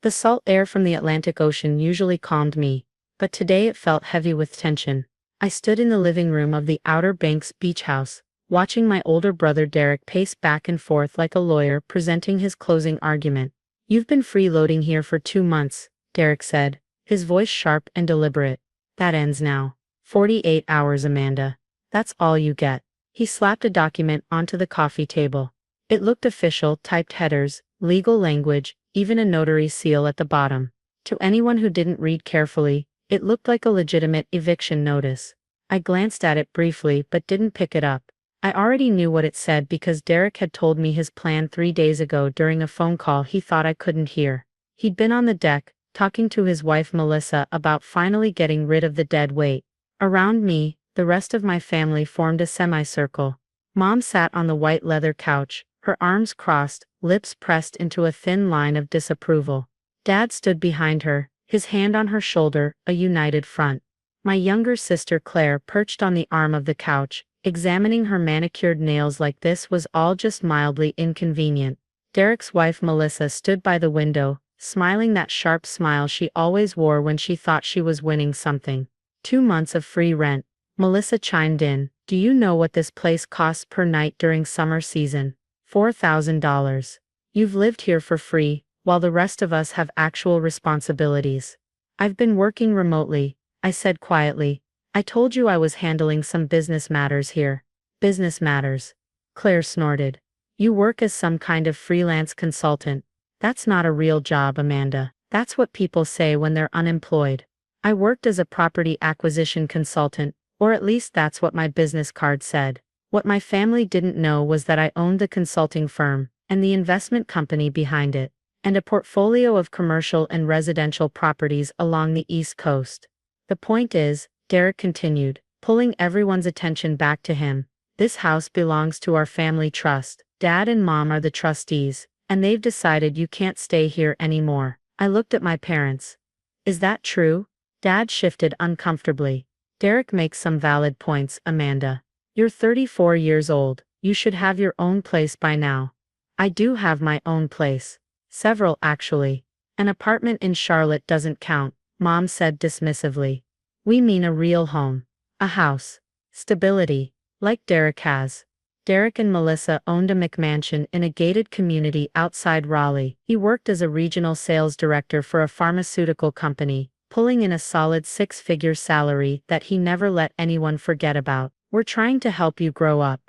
The salt air from the Atlantic Ocean usually calmed me, but today it felt heavy with tension. I stood in the living room of the Outer Banks beach house, watching my older brother Derek pace back and forth like a lawyer presenting his closing argument. "You've been freeloading here for 2 months," Derek said, his voice sharp and deliberate. "That ends now. 48 hours, Amanda. That's all you get." He slapped a document onto the coffee table. It looked official, typed headers, legal language, even a notary seal at the bottom. To anyone who didn't read carefully, it looked like a legitimate eviction notice. I glanced at it briefly but didn't pick it up. I already knew what it said because Derek had told me his plan 3 days ago during a phone call he thought I couldn't hear. He'd been on the deck, talking to his wife Melissa about finally getting rid of the dead weight. Around me, the rest of my family formed a semicircle. Mom sat on the white leather couch, her arms crossed, lips pressed into a thin line of disapproval. Dad stood behind her, his hand on her shoulder, a united front. My younger sister Claire perched on the arm of the couch, examining her manicured nails like this was all just mildly inconvenient. Derek's wife Melissa stood by the window, smiling that sharp smile she always wore when she thought she was winning something. 2 months of free rent. Melissa chimed in. "Do you know what this place costs per night during summer season? $4,000. You've lived here for free, while the rest of us have actual responsibilities." "I've been working remotely," I said quietly. "I told you I was handling some business matters here." "Business matters?" Claire snorted. "You work as some kind of freelance consultant. That's not a real job, Amanda. That's what people say when they're unemployed." "I worked as a property acquisition consultant, or at least that's what my business card said." What my family didn't know was that I owned the consulting firm, and the investment company behind it, and a portfolio of commercial and residential properties along the East Coast. "The point is," Derek continued, pulling everyone's attention back to him, "this house belongs to our family trust. Dad and Mom are the trustees, and they've decided you can't stay here anymore." I looked at my parents. "Is that true?" Dad shifted uncomfortably. "Derek makes some valid points, Amanda. You're 34 years old, you should have your own place by now." "I do have my own place. Several, actually. An apartment in Charlotte doesn't count," Mom said dismissively. "We mean a real home. A house. Stability. Like Derek has." Derek and Melissa owned a McMansion in a gated community outside Raleigh. He worked as a regional sales director for a pharmaceutical company, pulling in a solid six-figure salary that he never let anyone forget about. "We're trying to help you grow up,"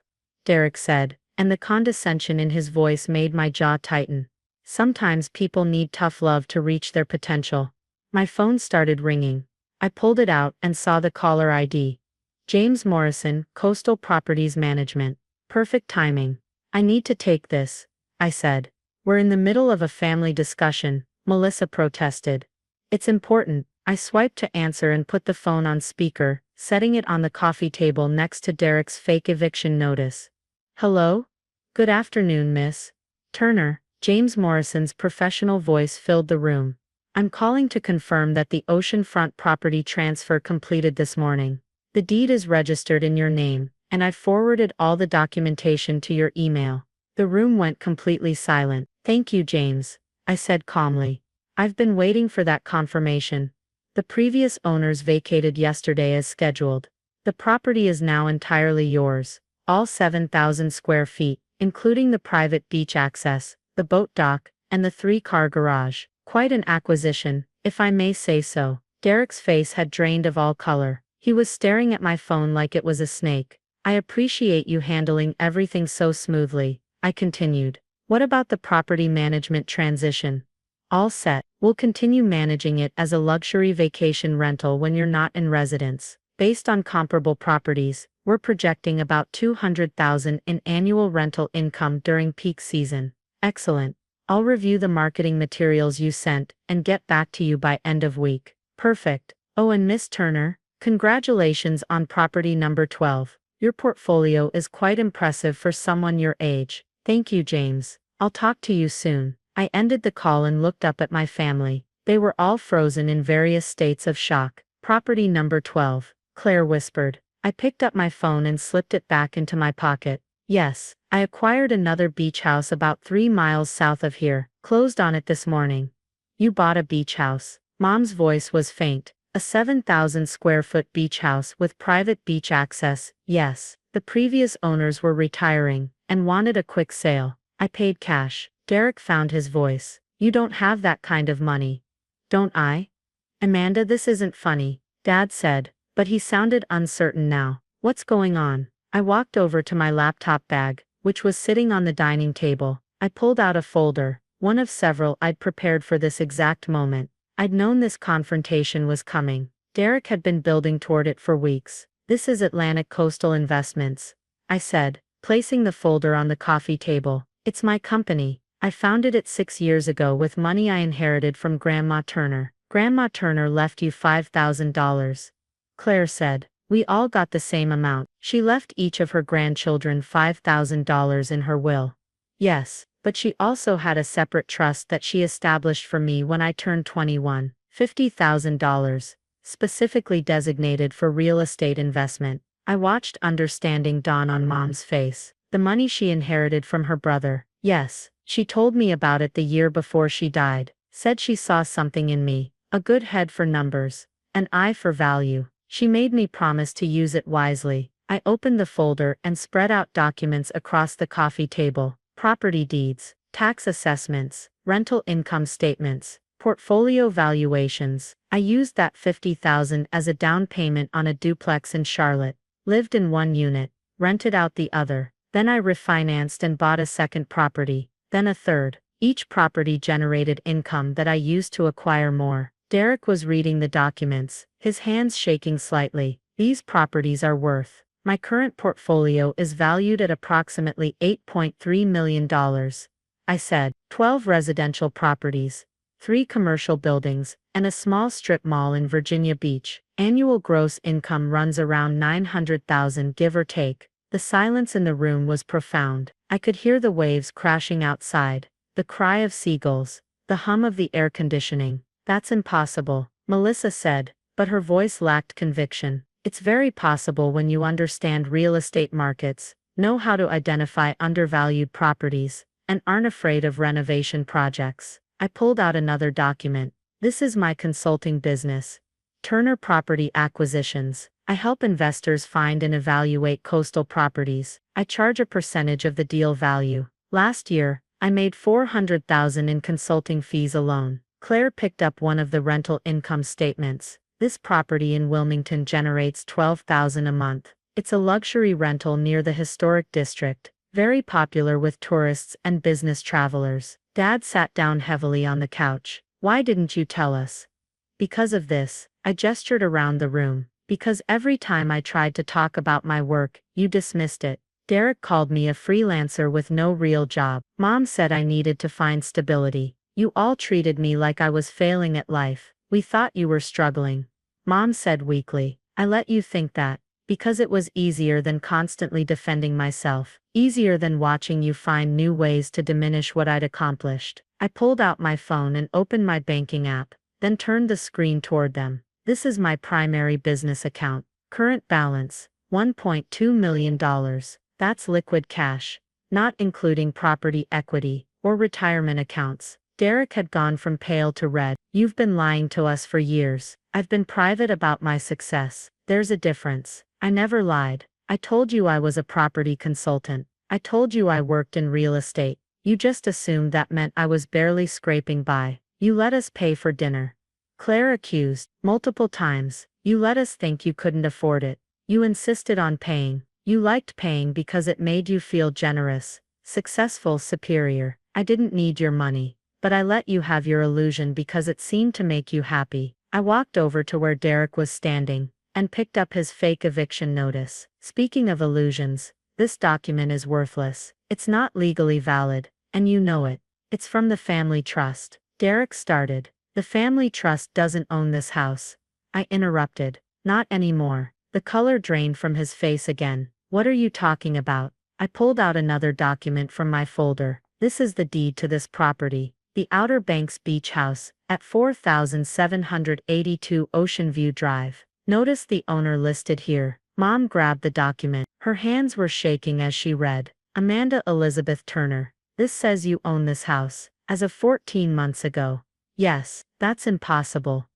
Derek said, and the condescension in his voice made my jaw tighten. "Sometimes people need tough love to reach their potential." My phone started ringing. I pulled it out and saw the caller ID. James Morrison, Coastal Properties Management. Perfect timing. "I need to take this," I said. "We're in the middle of a family discussion," Melissa protested. "It's important." I swiped to answer and put the phone on speaker, setting it on the coffee table next to Derek's fake eviction notice. "Hello? Good afternoon, Miss Turner." James Morrison's professional voice filled the room. "I'm calling to confirm that the oceanfront property transfer completed this morning. The deed is registered in your name, and I've forwarded all the documentation to your email." The room went completely silent. "Thank you, James," I said calmly. "I've been waiting for that confirmation. The previous owners vacated yesterday as scheduled. The property is now entirely yours. All 7,000 square feet, including the private beach access, the boat dock, and the 3-car garage. Quite an acquisition, if I may say so." Derek's face had drained of all color. He was staring at my phone like it was a snake. "I appreciate you handling everything so smoothly," I continued. "What about the property management transition?" "All set. We'll continue managing it as a luxury vacation rental when you're not in residence. Based on comparable properties, we're projecting about $200,000 in annual rental income during peak season." "Excellent. I'll review the marketing materials you sent and get back to you by end of week." "Perfect. Oh, and Miss Turner, congratulations on property number 12. Your portfolio is quite impressive for someone your age." "Thank you, James. I'll talk to you soon." I ended the call and looked up at my family. They were all frozen in various states of shock. "Property number 12, Claire whispered. I picked up my phone and slipped it back into my pocket. "Yes, I acquired another beach house about 3 miles south of here. Closed on it this morning." You bought a beach house. Mom's voice was faint. A 7,000 square foot beach house with private beach access, yes. The previous owners were retiring and wanted a quick sale. I paid cash. Derek found his voice. You don't have that kind of money. Don't I? Amanda, this isn't funny, Dad said, but he sounded uncertain now. What's going on? I walked over to my laptop bag, which was sitting on the dining table. I pulled out a folder, one of several I'd prepared for this exact moment. I'd known this confrontation was coming. Derek had been building toward it for weeks. This is Atlantic Coastal Investments, I said, placing the folder on the coffee table. It's my company. I founded it 6 years ago with money I inherited from Grandma Turner. Grandma Turner left you $5,000. Claire said. We all got the same amount. She left each of her grandchildren $5,000 in her will. Yes, but she also had a separate trust that she established for me when I turned 21. $50,000, specifically designated for real estate investment. I watched understanding dawn on Mom's face. The money she inherited from her brother. Yes, she told me about it the year before she died. Said she saw something in me. A good head for numbers. An eye for value. She made me promise to use it wisely. I opened the folder and spread out documents across the coffee table. Property deeds, tax assessments, rental income statements, portfolio valuations. I used that $50,000 as a down payment on a duplex in Charlotte. Lived in one unit, rented out the other. Then I refinanced and bought a second property, then a third. Each property generated income that I used to acquire more. Derek was reading the documents, his hands shaking slightly. These properties are worth. My current portfolio is valued at approximately $8.3 million. I said, 12 residential properties, 3 commercial buildings, and a small strip mall in Virginia Beach. Annual gross income runs around $900,000 give or take. The silence in the room was profound. I could hear the waves crashing outside, the cry of seagulls, the hum of the air conditioning. That's impossible, Melissa said, but her voice lacked conviction. It's very possible when you understand real estate markets, know how to identify undervalued properties, and aren't afraid of renovation projects. I pulled out another document. This is my consulting business. Turner Property Acquisitions. I help investors find and evaluate coastal properties. I charge a percentage of the deal value. Last year, I made $400,000 in consulting fees alone. Claire picked up one of the rental income statements. This property in Wilmington generates $12,000 a month. It's a luxury rental near the historic district, very popular with tourists and business travelers. Dad sat down heavily on the couch. Why didn't you tell us? Because of this, I gestured around the room. Because every time I tried to talk about my work, you dismissed it. Derek called me a freelancer with no real job. Mom said I needed to find stability. You all treated me like I was failing at life. We thought you were struggling. Mom said weakly. I let you think that, because it was easier than constantly defending myself, easier than watching you find new ways to diminish what I'd accomplished. I pulled out my phone and opened my banking app, then turned the screen toward them. This is my primary business account. Current balance, $1.2 million. That's liquid cash, not including property equity or retirement accounts. Derek had gone from pale to red. You've been lying to us for years. I've been private about my success. There's a difference. I never lied. I told you I was a property consultant. I told you I worked in real estate. You just assumed that meant I was barely scraping by. You let us pay for dinner. Claire accused, multiple times. You let us think you couldn't afford it. You insisted on paying. You liked paying because it made you feel generous, successful, superior. I didn't need your money. But I let you have your illusion because it seemed to make you happy. I walked over to where Derek was standing, and picked up his fake eviction notice. Speaking of illusions, this document is worthless. It's not legally valid, and you know it. It's from the family trust. Derek started. The family trust doesn't own this house. I interrupted. Not anymore. The color drained from his face again. What are you talking about? I pulled out another document from my folder. This is the deed to this property. The Outer Banks Beach House, at 4782 Ocean View Drive. Notice the owner listed here. Mom grabbed the document. Her hands were shaking as she read. Amanda Elizabeth Turner. This says you own this house. As of 14 months ago. Yes, that's impossible.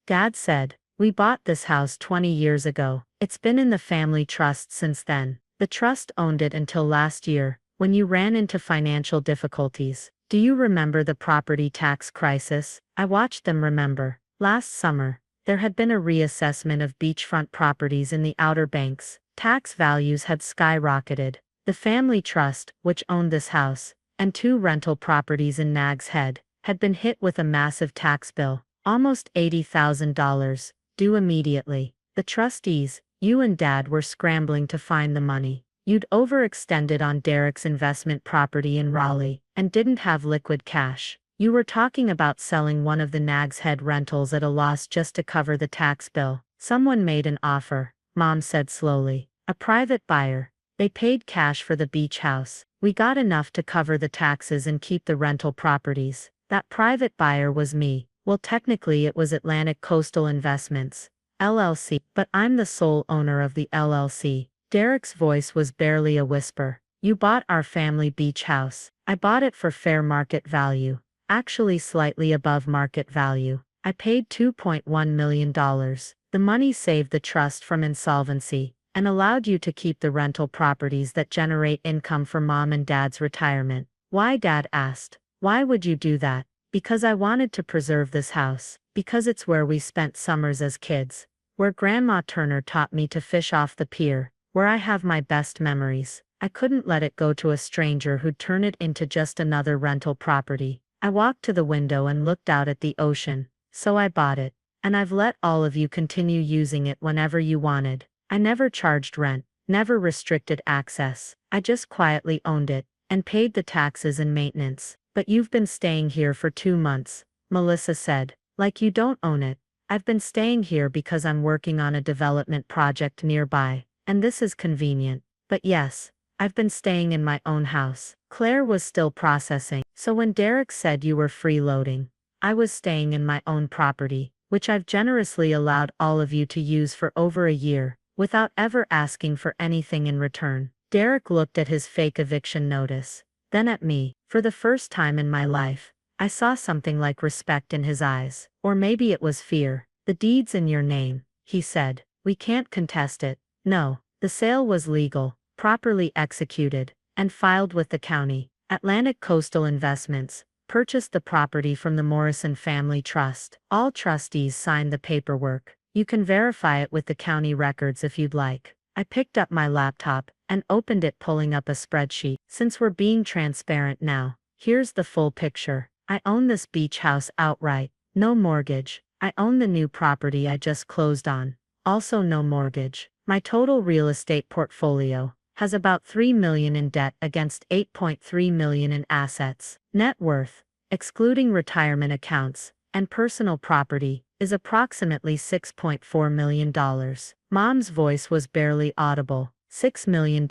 Dad said, we bought this house 20 years ago. It's been in the family trust since then. The trust owned it until last year, when you ran into financial difficulties. Do you remember the property tax crisis? I watched them remember. Last summer, there had been a reassessment of beachfront properties in the Outer Banks. Tax values had skyrocketed. The family trust, which owned this house, and 2 rental properties in Nags Head, had been hit with a massive tax bill, almost $80,000, due immediately. The trustees, you and Dad, were scrambling to find the money. You'd overextended on Derek's investment property in Raleigh, and didn't have liquid cash. You were talking about selling one of the Nags Head rentals at a loss just to cover the tax bill. Someone made an offer, Mom said slowly. A private buyer. They paid cash for the beach house. We got enough to cover the taxes and keep the rental properties. That private buyer was me. Well, technically it was Atlantic Coastal Investments, LLC, but I'm the sole owner of the LLC. Derek's voice was barely a whisper. You bought our family beach house. I bought it for fair market value. Actually slightly above market value. I paid $2.1 million. The money saved the trust from insolvency, and allowed you to keep the rental properties that generate income for Mom and Dad's retirement. Why? Dad asked. Why would you do that? Because I wanted to preserve this house. Because it's where we spent summers as kids. Where Grandma Turner taught me to fish off the pier. Where I have my best memories. I couldn't let it go to a stranger who'd turn it into just another rental property. I walked to the window and looked out at the ocean. So I bought it. And I've let all of you continue using it whenever you wanted. I never charged rent, never restricted access. I just quietly owned it, and paid the taxes and maintenance. But you've been staying here for 2 months, Melissa said. Like you don't own it. I've been staying here because I'm working on a development project nearby, and this is convenient. But yes, I've been staying in my own house. Claire was still processing. So when Derek said you were freeloading, I was staying in my own property, which I've generously allowed all of you to use for over a year, without ever asking for anything in return. Derek looked at his fake eviction notice, then at me. For the first time in my life, I saw something like respect in his eyes. Or maybe it was fear. The deed's in your name, he said. We can't contest it. No, the sale was legal, properly executed, and filed with the county. Atlantic Coastal Investments purchased the property from the Morrison Family Trust. All trustees signed the paperwork. You can verify it with the county records if you'd like. I picked up my laptop and opened it, pulling up a spreadsheet. Since we're being transparent now, here's the full picture. I own this beach house outright. No mortgage. I own the new property I just closed on. Also no mortgage. My total real estate portfolio has about $3 million in debt against $8.3 million in assets. Net worth, excluding retirement accounts and personal property, is approximately $6.4 million. Mom's voice was barely audible. $6 million.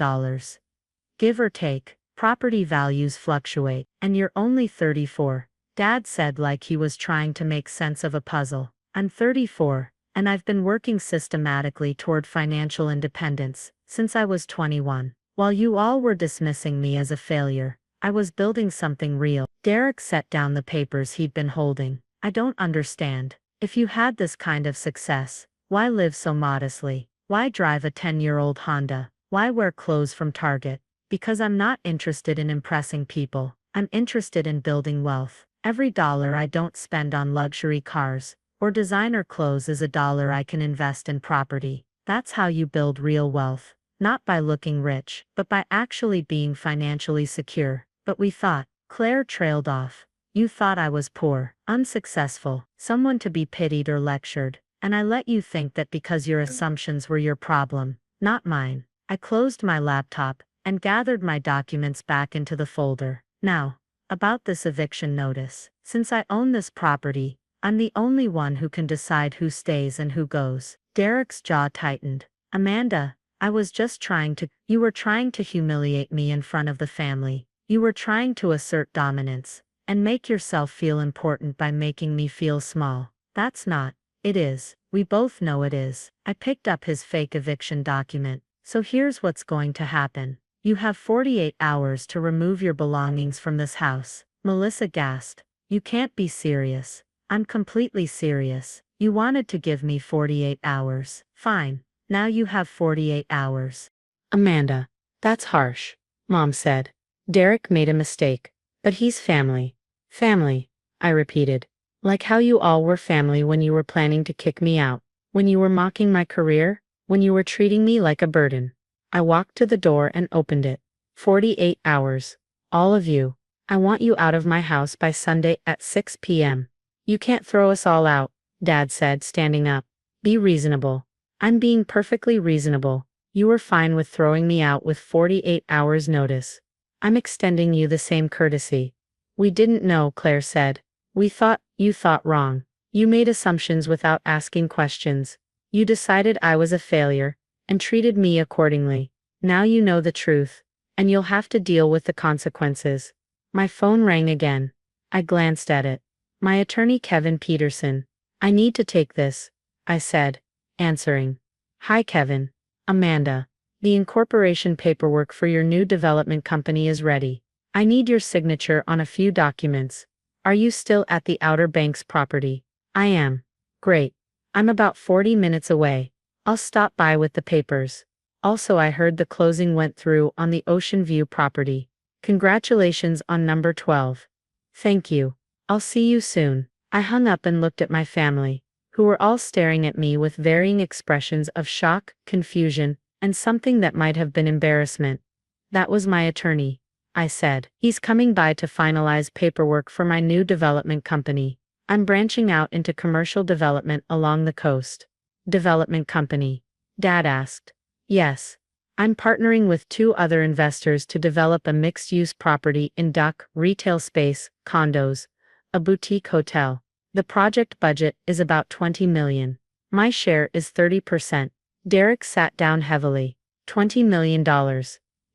Give or take. Property values fluctuate, and you're only 34. Dad said like he was trying to make sense of a puzzle. I'm 34, and I've been working systematically toward financial independence since I was 21. While you all were dismissing me as a failure, I was building something real. Derek set down the papers he'd been holding. I don't understand. If you had this kind of success, why live so modestly? Why drive a 10-year-old Honda? Why wear clothes from Target? Because I'm not interested in impressing people. I'm interested in building wealth. Every dollar I don't spend on luxury cars or designer clothes is a dollar I can invest in property. That's how you build real wealth. Not by looking rich, but by actually being financially secure. But we thought. Claire trailed off. You thought I was poor, unsuccessful, someone to be pitied or lectured. And I let you think that because your assumptions were your problem, not mine. I closed my laptop and gathered my documents back into the folder. Now, about this eviction notice. Since I own this property, I'm the only one who can decide who stays and who goes. Derek's jaw tightened. Amanda, I was just trying to. You were trying to humiliate me in front of the family. You were trying to assert dominance and make yourself feel important by making me feel small. That's not. It is. We both know it is. I picked up his fake eviction document. So here's what's going to happen. You have 48 hours to remove your belongings from this house. Melissa gasped. You can't be serious. I'm completely serious. You wanted to give me 48 hours. Fine. Now you have 48 hours. Amanda. That's harsh. Mom said. Derek made a mistake. But he's family. Family, I repeated. Like how you all were family when you were planning to kick me out. When you were mocking my career. When you were treating me like a burden. I walked to the door and opened it. 48 hours. All of you. I want you out of my house by Sunday at 6 p.m. You can't throw us all out, Dad said, standing up. Be reasonable. I'm being perfectly reasonable. You were fine with throwing me out with 48 hours notice. I'm extending you the same courtesy. We didn't know, Claire said. We thought, you thought wrong. You made assumptions without asking questions. You decided I was a failure, and treated me accordingly. Now you know the truth, and you'll have to deal with the consequences. My phone rang again. I glanced at it. My attorney Kevin Peterson. I need to take this, I said, answering. Hi Kevin. Amanda. The incorporation paperwork for your new development company is ready. I need your signature on a few documents. Are you still at the Outer Banks property? I am. Great. I'm about 40 minutes away. I'll stop by with the papers. Also, I heard the closing went through on the Ocean View property. Congratulations on number 12. Thank you. I'll see you soon. I hung up and looked at my family, who were all staring at me with varying expressions of shock, confusion, and something that might have been embarrassment. That was my attorney, I said. He's coming by to finalize paperwork for my new development company. I'm branching out into commercial development along the coast. Development company? Dad asked. Yes. I'm partnering with 2 other investors to develop a mixed-use property in dock, retail space, condos, a boutique hotel. The project budget is about $20 million. My share is 30%. Derek sat down heavily. $20 million.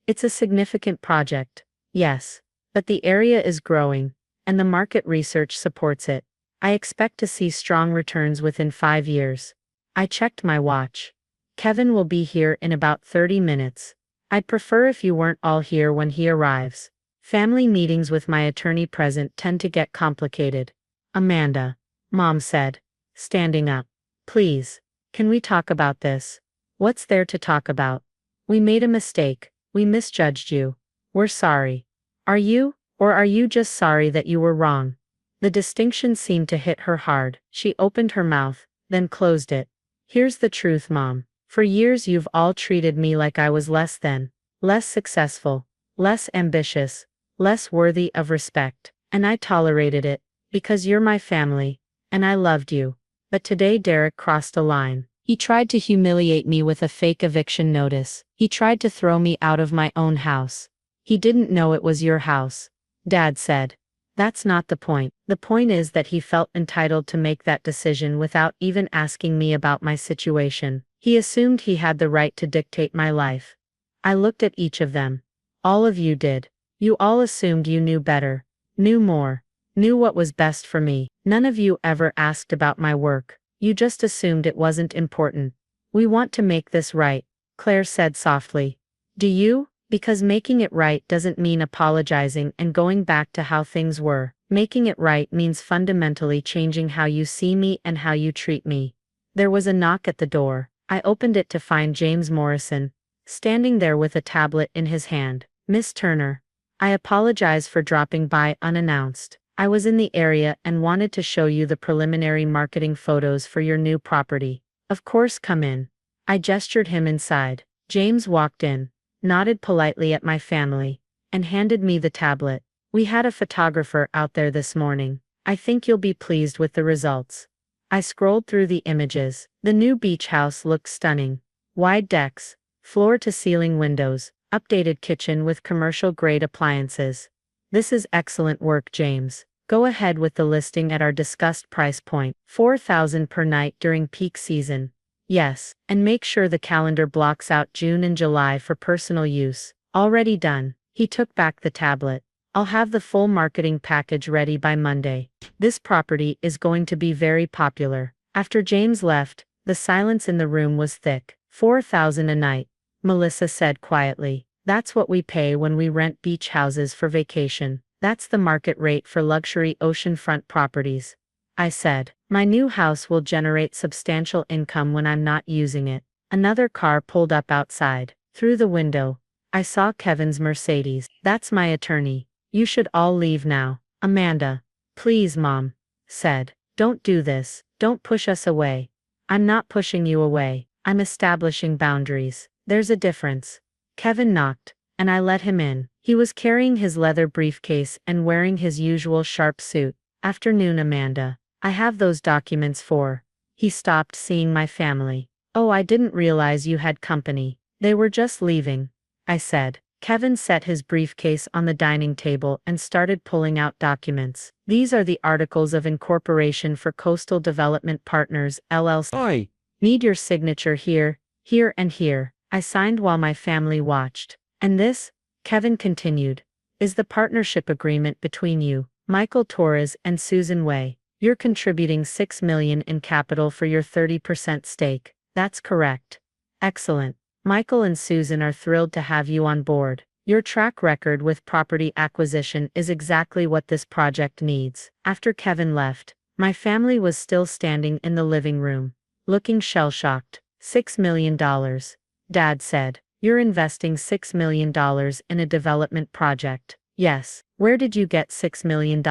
It's a significant project. Yes. But the area is growing, and the market research supports it. I expect to see strong returns within 5 years. I checked my watch. Kevin will be here in about 30 minutes. I'd prefer if you weren't all here when he arrives. Family meetings with my attorney present tend to get complicated. Amanda. Mom said, standing up. Please. Can we talk about this? What's there to talk about? We made a mistake. We misjudged you. We're sorry. Are you, or are you just sorry that you were wrong? The distinction seemed to hit her hard. She opened her mouth, then closed it. Here's the truth, Mom. For years you've all treated me like I was less than, less successful, less ambitious, less worthy of respect. And I tolerated it, because you're my family, and I loved you. But today Derek crossed a line. He tried to humiliate me with a fake eviction notice. He tried to throw me out of my own house. He didn't know it was your house. Dad said. That's not the point. The point is that he felt entitled to make that decision without even asking me about my situation. He assumed he had the right to dictate my life. I looked at each of them. All of you did. You all assumed you knew better, knew more, knew what was best for me. None of you ever asked about my work. You just assumed it wasn't important. We want to make this right, Claire said softly. Do you? Because making it right doesn't mean apologizing and going back to how things were. Making it right means fundamentally changing how you see me and how you treat me. There was a knock at the door. I opened it to find James Morrison, standing there with a tablet in his hand. Miss Turner. I apologize for dropping by unannounced. I was in the area and wanted to show you the preliminary marketing photos for your new property. Of course, come in. I gestured him inside. James walked in, nodded politely at my family, and handed me the tablet. We had a photographer out there this morning. I think you'll be pleased with the results. I scrolled through the images. The new beach house looked stunning. Wide decks, floor-to-ceiling windows, updated kitchen with commercial-grade appliances. This is excellent work, James. Go ahead with the listing at our discussed price point, $4,000 per night during peak season. Yes, and make sure the calendar blocks out June and July for personal use. Already done. He took back the tablet. I'll have the full marketing package ready by Monday. This property is going to be very popular. After James left, the silence in the room was thick. $4,000 a night, Melissa said quietly. That's what we pay when we rent beach houses for vacation. That's the market rate for luxury oceanfront properties. I said. My new house will generate substantial income when I'm not using it. Another car pulled up outside. Through the window, I saw Kevin's Mercedes. That's my attorney. You should all leave now. Amanda. Please, Mom. Said. Don't do this. Don't push us away. I'm not pushing you away. I'm establishing boundaries. There's a difference. Kevin knocked, and I let him in. He was carrying his leather briefcase and wearing his usual sharp suit. Afternoon, Amanda. I have those documents for. He stopped seeing my family. Oh, I didn't realize you had company. They were just leaving, I said. Kevin set his briefcase on the dining table and started pulling out documents. These are the articles of incorporation for Coastal Development Partners, LLC. I Need your signature here, here and here. I signed while my family watched. And this, Kevin continued, is the partnership agreement between you, Michael Torres and Susan Way. You're contributing $6 million in capital for your 30% stake. That's correct. Excellent. Michael and Susan are thrilled to have you on board. Your track record with property acquisition is exactly what this project needs. After Kevin left, my family was still standing in the living room, looking shell-shocked. $6 million. Dad said. You're investing $6 million in a development project. Yes. Where did you get $6 million?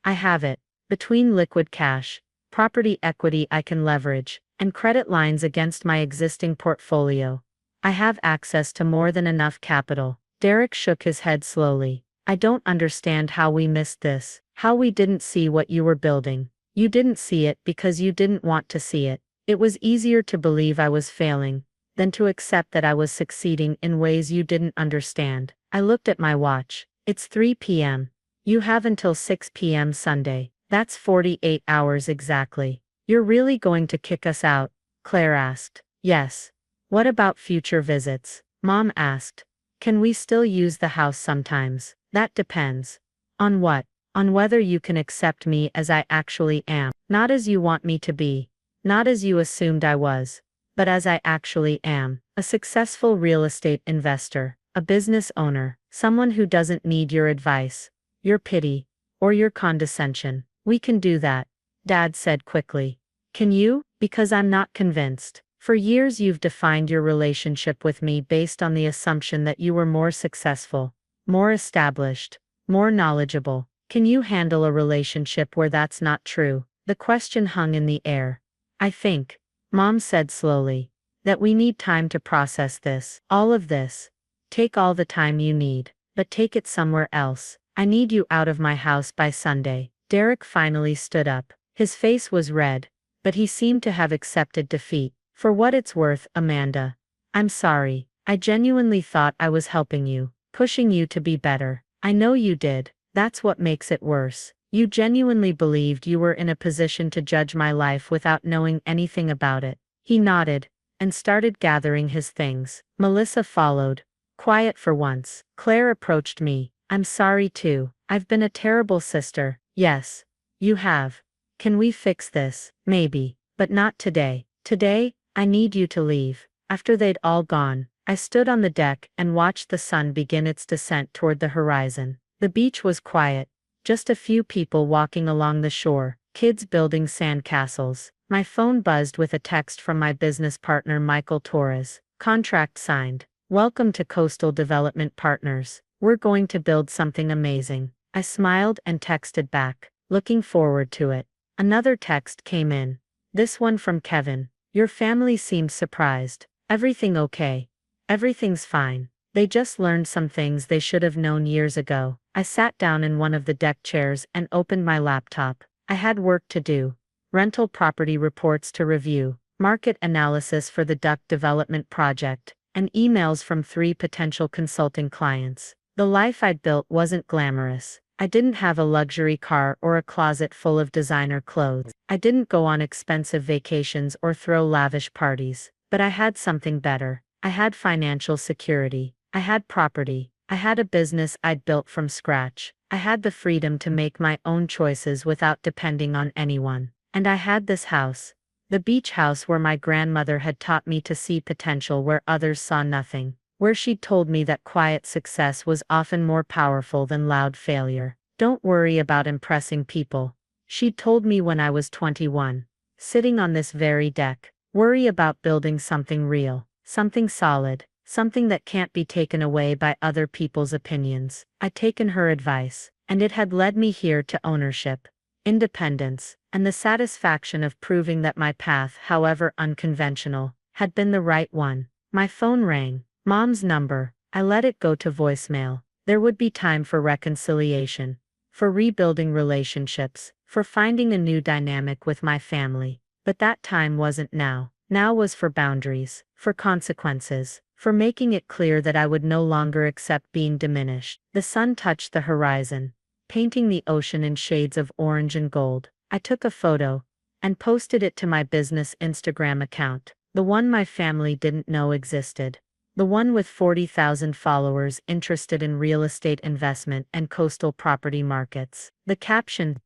I have it. Between liquid cash, property equity I can leverage, and credit lines against my existing portfolio. I have access to more than enough capital. Derek shook his head slowly. I don't understand how we missed this, how we didn't see what you were building. You didn't see it because you didn't want to see it. It was easier to believe I was failing than to accept that I was succeeding in ways you didn't understand. I looked at my watch. It's 3 p.m. You have until 6 p.m. Sunday. That's 48 hours exactly. You're really going to kick us out? Claire asked. Yes. What about future visits? Mom asked. Can we still use the house sometimes? That depends. On what? On whether you can accept me as I actually am. Not as you want me to be. Not as you assumed I was. But as I actually am. A successful real estate investor. A business owner. Someone who doesn't need your advice, your pity, or your condescension. We can do that, Dad said quickly. Can you? Because I'm not convinced. For years you've defined your relationship with me based on the assumption that you were more successful, more established, more knowledgeable. Can you handle a relationship where that's not true? The question hung in the air. I think, Mom said slowly, that we need time to process this. All of this. Take all the time you need, but take it somewhere else. I need you out of my house by Sunday. Derek finally stood up. His face was red, but he seemed to have accepted defeat. For what it's worth, Amanda. I'm sorry. I genuinely thought I was helping you, pushing you to be better. I know you did. That's what makes it worse. You genuinely believed you were in a position to judge my life without knowing anything about it. He nodded, and started gathering his things. Melissa followed. Quiet for once. Claire approached me. I'm sorry too. I've been a terrible sister. Yes. You have. Can we fix this? Maybe. But not today. Today, I need you to leave. After they'd all gone, I stood on the deck and watched the sun begin its descent toward the horizon. The beach was quiet. Just a few people walking along the shore, kids building sand castles. My phone buzzed with a text from my business partner Michael Torres. Contract signed. Welcome to Coastal Development Partners. We're going to build something amazing. I smiled and texted back, looking forward to it. Another text came in. This one from Kevin. Your family seemed surprised. Everything okay? Everything's fine. They just learned some things they should have known years ago. I sat down in one of the deck chairs and opened my laptop. I had work to do. Rental property reports to review, market analysis for the Duck Development Project, and emails from 3 potential consulting clients. The life I'd built wasn't glamorous. I didn't have a luxury car or a closet full of designer clothes. I didn't go on expensive vacations or throw lavish parties. But I had something better. I had financial security. I had property. I had a business I'd built from scratch. I had the freedom to make my own choices without depending on anyone. And I had this house. The beach house where my grandmother had taught me to see potential where others saw nothing. Where she'd told me that quiet success was often more powerful than loud failure. Don't worry about impressing people, She'd told me when I was 21. Sitting on this very deck. Worry about building something real, something solid, something that can't be taken away by other people's opinions. I'd taken her advice, and it had led me here to ownership, independence, and the satisfaction of proving that my path, however unconventional, had been the right one. My phone rang. Mom's number. I let it go to voicemail. There would be time for reconciliation, for rebuilding relationships, for finding a new dynamic with my family. But that time wasn't now. Now was for boundaries, for consequences, for making it clear that I would no longer accept being diminished. The sun touched the horizon, painting the ocean in shades of orange and gold. I took a photo and posted it to my business Instagram account, the one my family didn't know existed. The one with 40,000 followers interested in real estate investment and coastal property markets. The caption: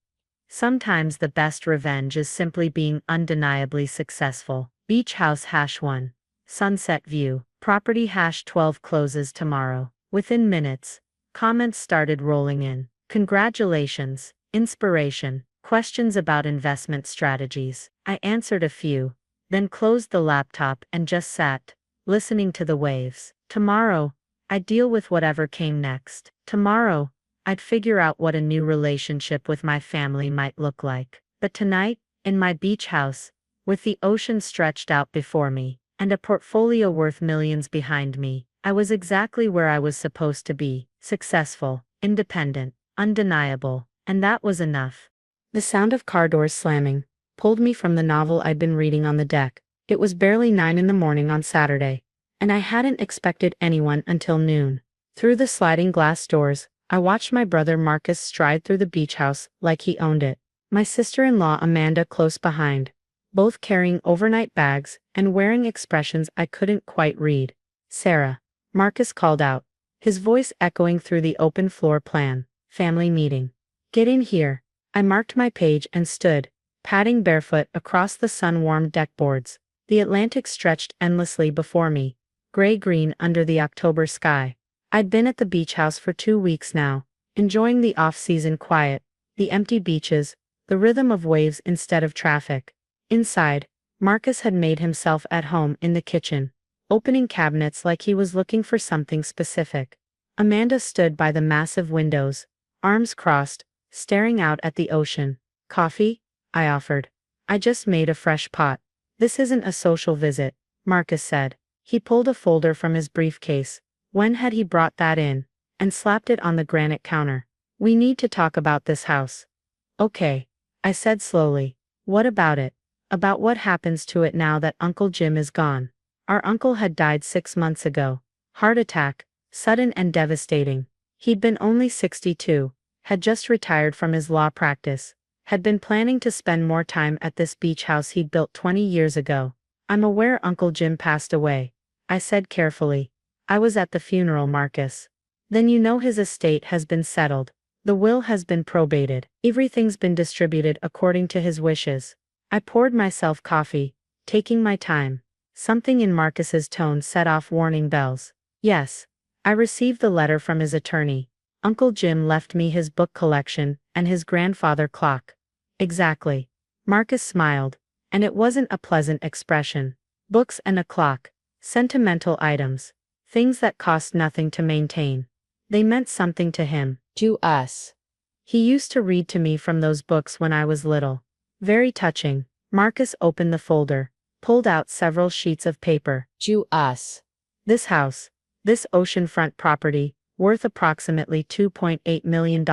sometimes the best revenge is simply being undeniably successful. Beach House #1. Sunset View. Property #12 closes tomorrow. Within minutes, comments started rolling in. Congratulations, inspiration, questions about investment strategies. I answered a few, then closed the laptop and just sat, listening to the waves. Tomorrow, I'd deal with whatever came next. Tomorrow, I'd figure out what a new relationship with my family might look like. But tonight, in my beach house, with the ocean stretched out before me, and a portfolio worth millions behind me, I was exactly where I was supposed to be: successful, independent, undeniable, and that was enough. The sound of car doors slamming pulled me from the novel I'd been reading on the deck. It was barely 9 in the morning on Saturday, and I hadn't expected anyone until noon. Through the sliding glass doors, I watched my brother Marcus stride through the beach house like he owned it. My sister-in-law Amanda close behind, both carrying overnight bags and wearing expressions I couldn't quite read. "Sarah," Marcus called out, his voice echoing through the open floor plan. "Family meeting. Get in here." I marked my page and stood, padding barefoot across the sun-warmed deckboards. The Atlantic stretched endlessly before me, gray-green under the October sky. I'd been at the beach house for 2 weeks now, enjoying the off-season quiet, the empty beaches, the rhythm of waves instead of traffic. Inside, Marcus had made himself at home in the kitchen, opening cabinets like he was looking for something specific. Amanda stood by the massive windows, arms crossed, staring out at the ocean. "Coffee?" I offered. "I just made a fresh pot." "This isn't a social visit," Marcus said. He pulled a folder from his briefcase. When had he brought that in? And slapped it on the granite counter. "We need to talk about this house." "Okay," I said slowly. "What about it? About what happens to it now that Uncle Jim is gone?" Our uncle had died 6 months ago. Heart attack, sudden and devastating. He'd been only 62, had just retired from his law practice, had been planning to spend more time at this beach house he'd built 20 years ago. "I'm aware Uncle Jim passed away," I said carefully. "I was at the funeral, Marcus." "Then you know his estate has been settled. The will has been probated. Everything's been distributed according to his wishes." I poured myself coffee, taking my time. Something in Marcus's tone set off warning bells. "Yes. I received the letter from his attorney. Uncle Jim left me his book collection and his grandfather clock." "Exactly." Marcus smiled, and it wasn't a pleasant expression. Books and a clock. Sentimental items. Things that cost nothing to maintain. They meant something to him. To us. He used to read to me from those books when I was little. Very touching. Marcus opened the folder, pulled out several sheets of paper. To us. This house, this oceanfront property, worth approximately $2.8 million,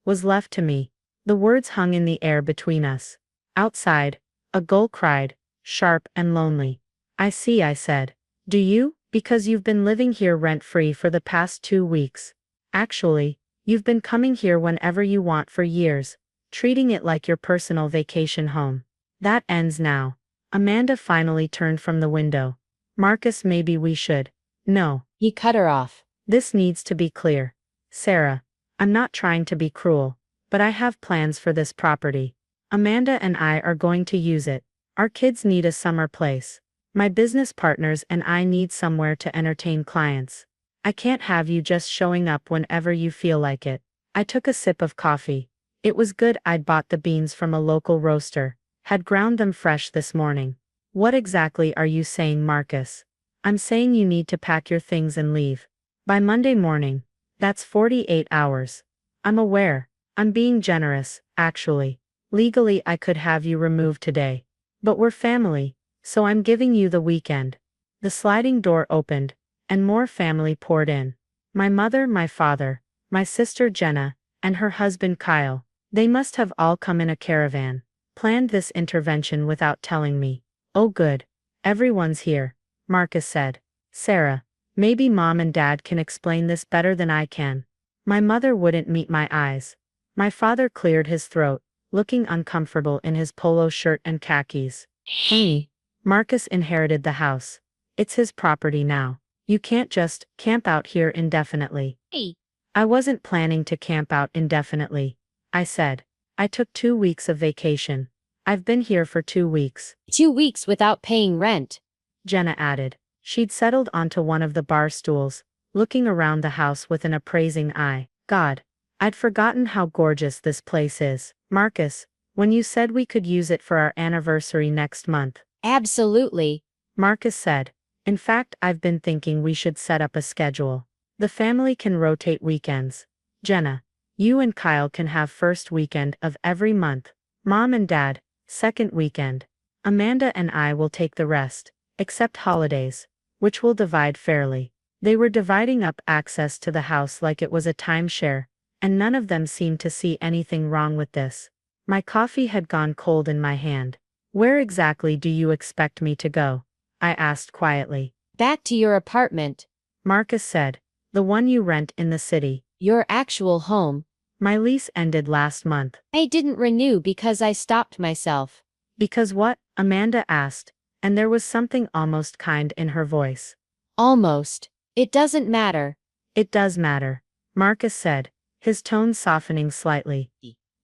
was left to me. The words hung in the air between us. Outside, a gull cried, sharp and lonely. "I see," I said. "Do you? Because you've been living here rent-free for the past 2 weeks. Actually, you've been coming here whenever you want for years, treating it like your personal vacation home. That ends now." Amanda finally turned from the window. "Marcus, maybe we should." "No." He cut her off. "This needs to be clear. Sarah, I'm not trying to be cruel, but I have plans for this property. Amanda and I are going to use it. Our kids need a summer place. My business partners and I need somewhere to entertain clients. I can't have you just showing up whenever you feel like it." I took a sip of coffee. It was good. I'd bought the beans from a local roaster, had ground them fresh this morning. What exactly are you saying, Marcus? I'm saying you need to pack your things and leave. By Monday morning. That's 48 hours. I'm aware. I'm being generous, actually. Legally, I could have you removed today. But we're family, so I'm giving you the weekend. The sliding door opened, and more family poured in. My mother, my father, my sister Jenna, and her husband Kyle. They must have all come in a caravan, planned this intervention without telling me. Oh good. Everyone's here, Marcus said. Sarah, maybe mom and dad can explain this better than I can. My mother wouldn't meet my eyes. My father cleared his throat, looking uncomfortable in his polo shirt and khakis. Hey, Marcus inherited the house. It's his property now. You can't just camp out here indefinitely. Hey. I wasn't planning to camp out indefinitely, I said. I took 2 weeks of vacation. I've been here for 2 weeks. 2 weeks without paying rent. Jenna added. She'd settled onto one of the bar stools, looking around the house with an appraising eye. God, I'd forgotten how gorgeous this place is. Marcus, when you said we could use it for our anniversary next month. Absolutely. Marcus said. In fact, I've been thinking we should set up a schedule. The family can rotate weekends. Jenna, you and Kyle can have first weekend of every month. Mom and Dad, second weekend. Amanda and I will take the rest, except holidays, which we'll divide fairly. They were dividing up access to the house like it was a timeshare, and none of them seemed to see anything wrong with this. My coffee had gone cold in my hand. Where exactly do you expect me to go? I asked quietly. Back to your apartment. Marcus said. The one you rent in the city. Your actual home. My lease ended last month. I didn't renew because I stopped myself. Because what? Amanda asked, and there was something almost kind in her voice. Almost. It doesn't matter. It does matter, Marcus said, his tone softening slightly.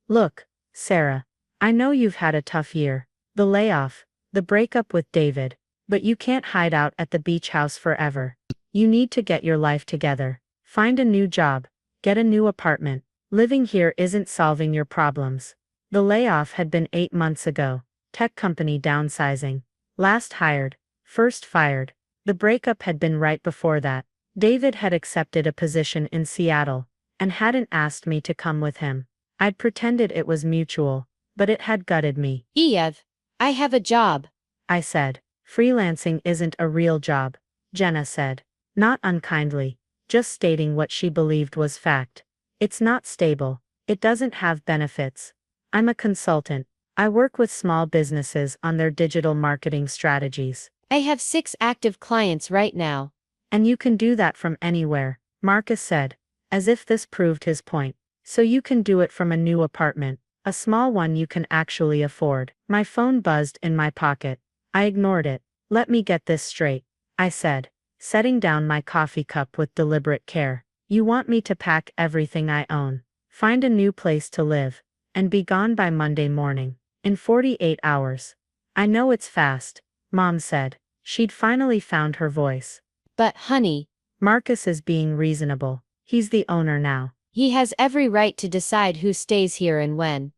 Look, Sarah, I know you've had a tough year. The layoff, the breakup with David, but you can't hide out at the beach house forever. You need to get your life together. Find a new job. Get a new apartment. Living here isn't solving your problems. The layoff had been 8 months ago. Tech company downsizing. Last hired, first fired. The breakup had been right before that. David had accepted a position in Seattle, and hadn't asked me to come with him. I'd pretended it was mutual, but it had gutted me. Eve, I have a job. I said. Freelancing isn't a real job, Jenna said. Not unkindly, just stating what she believed was fact. It's not stable. It doesn't have benefits. I'm a consultant. I work with small businesses on their digital marketing strategies. I have 6 active clients right now. And you can do that from anywhere, Marcus said, as if this proved his point. So you can do it from a new apartment, a small one you can actually afford. My phone buzzed in my pocket. I ignored it. Let me get this straight, I said, setting down my coffee cup with deliberate care. You want me to pack everything I own, find a new place to live, and be gone by Monday morning, in 48 hours. I know it's fast, Mom said. She'd finally found her voice. But honey, Marcus is being reasonable. He's the owner now. he has every right to decide who stays here and when.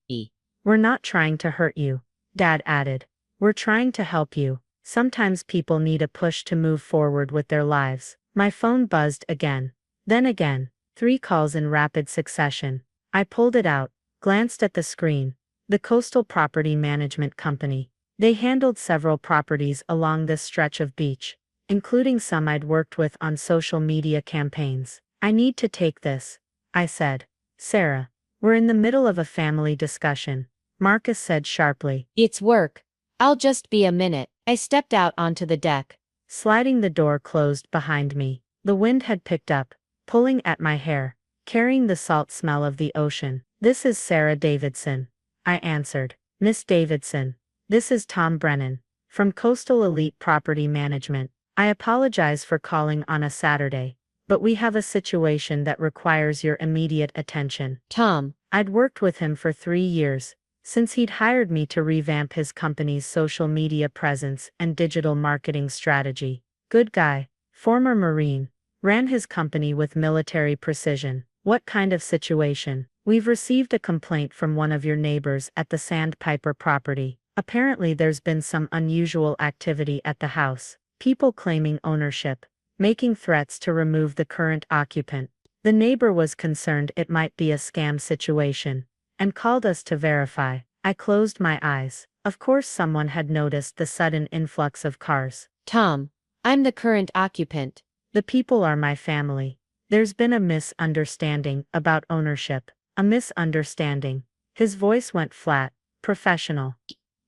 We're not trying to hurt you, Dad added. We're trying to help you. Sometimes people need a push to move forward with their lives. My phone buzzed again. Then again. 3 calls in rapid succession. I pulled it out, glanced at the screen. The Coastal Property Management Company. They handled several properties along this stretch of beach, including some I'd worked with on social media campaigns. I need to take this, I said. Sarah, we're in the middle of a family discussion, Marcus said sharply. It's work. I'll just be a minute. I stepped out onto the deck. Sliding the door closed behind me. The wind had picked up, pulling at my hair, carrying the salt smell of the ocean. This is Sarah Davidson, I answered. Miss Davidson, this is Tom Brennan, from Coastal Elite Property Management. I apologize for calling on a Saturday, but we have a situation that requires your immediate attention. Tom. I'd worked with him for 3 years, since he'd hired me to revamp his company's social media presence and digital marketing strategy. Good guy, former Marine, ran his company with military precision. What kind of situation? We've received a complaint from one of your neighbors at the Sandpiper property. Apparently there's been some unusual activity at the house. People claiming ownership, making threats to remove the current occupant. The neighbor was concerned it might be a scam situation, and called us to verify. I closed my eyes. Of course someone had noticed the sudden influx of cars. Tom, I'm the current occupant. The people are my family. There's been a misunderstanding about ownership. A misunderstanding. His voice went flat, professional.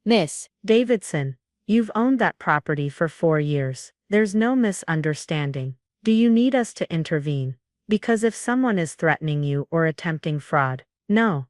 Miss Davidson, you've owned that property for 4 years. There's no misunderstanding. Do you need us to intervene? Because if someone is threatening you or attempting fraud. No,